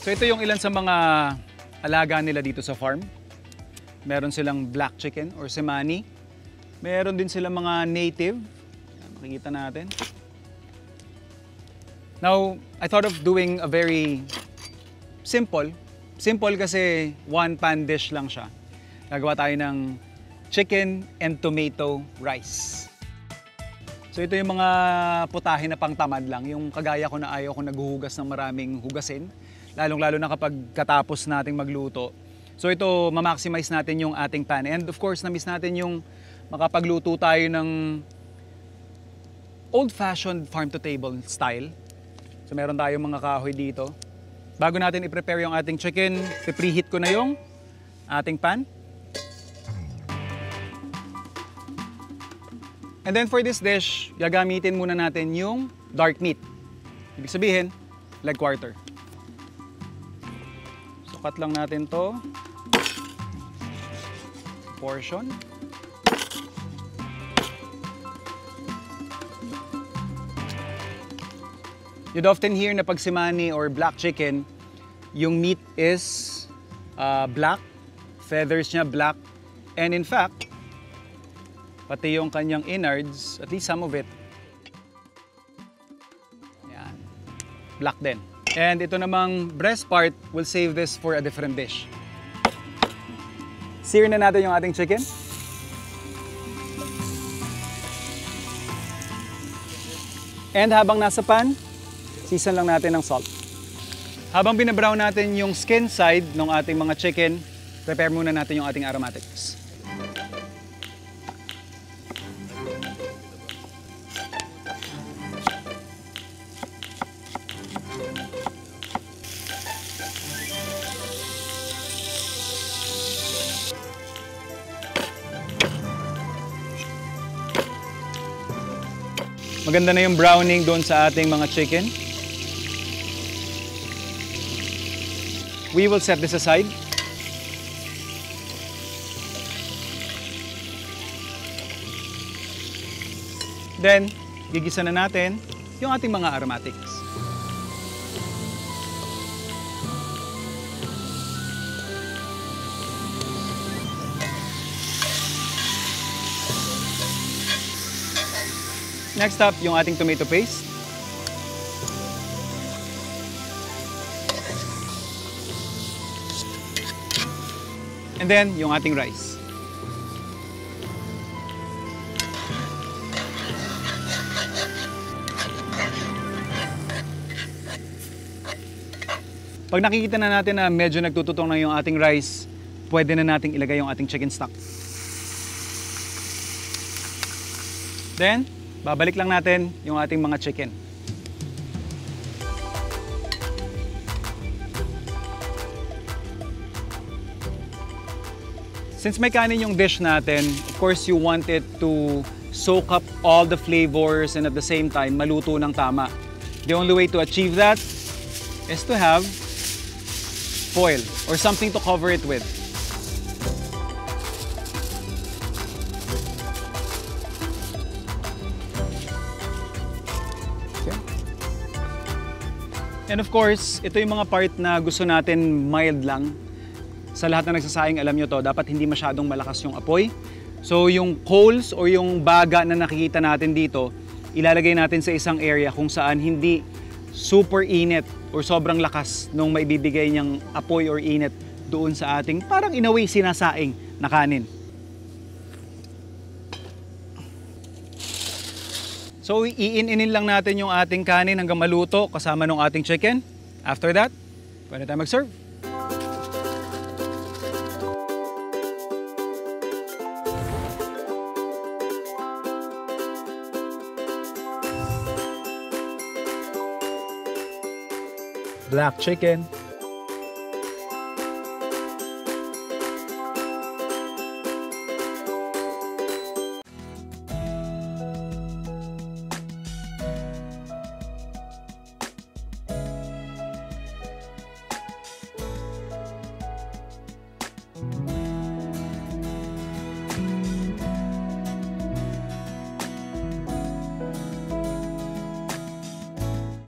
So ito yung ilan sa mga alaga nila dito sa farm. Meron silang black chicken or Semani. Meron din silang mga native. Yan, makikita natin. Now, I thought of doing a very simple. Simple kasi one pan dish lang siya. Gagawa tayo ng chicken and tomato rice. So ito yung mga putahe na pangtamad lang. Yung kagaya ko na ayaw ko naghuhugas ng maraming hugasin. Lalong-lalo na kapag katapos nating magluto. So ito, ma-maximize natin yung ating pan. And of course, na-miss natin yung makapagluto tayo ng old-fashioned farm-to-table style. So meron tayong mga kahoy dito. Bago natin i-prepare yung ating chicken, preheat ko na yung ating pan. And then for this dish, gagamitin muna natin yung dark meat. Ibig sabihin, leg quarter. So cut lang natin to. Portion. You'd often hear na pag Semani or black chicken, yung meat is black, feathers niya black, and in fact, pati yung kanyang innards, at least some of it, yan, black din. And ito namang breast part, we'll save this for a different dish. Sear na natin yung ating chicken. And habang nasa pan, season lang natin ng salt. Habang binabrown natin yung skin side ng ating mga chicken, prepare muna natin yung ating aromatics. Maganda na yung browning doon sa ating mga chicken. We will set this aside. Then, gigisa na natin yung ating mga aromatics. Next up, yung ating tomato paste. And then, yung ating rice. Pag nakikita na natin na medyo nagtututong na yung ating rice, pwede na nating ilagay yung ating chicken stock. Then, babalik lang natin yung ating mga chicken. Since may kanin yung dish natin, of course you want it to soak up all the flavors and at the same time maluto ng tama. The only way to achieve that is to have foil or something to cover it with. And of course, ito yung mga part na gusto natin mild lang. Sa lahat na nagsasaing, alam nyo to, dapat hindi masyadong malakas yung apoy. So yung coals o yung baga na nakikita natin dito, ilalagay natin sa isang area kung saan hindi super init or sobrang lakas nung maibibigay niyang apoy or init doon sa ating parang in a way sinasaing na kanin. So, iin-inin lang natin yung ating kanin hanggang maluto kasama ng ating chicken. After that, pwede tayo mag-serve. Black chicken.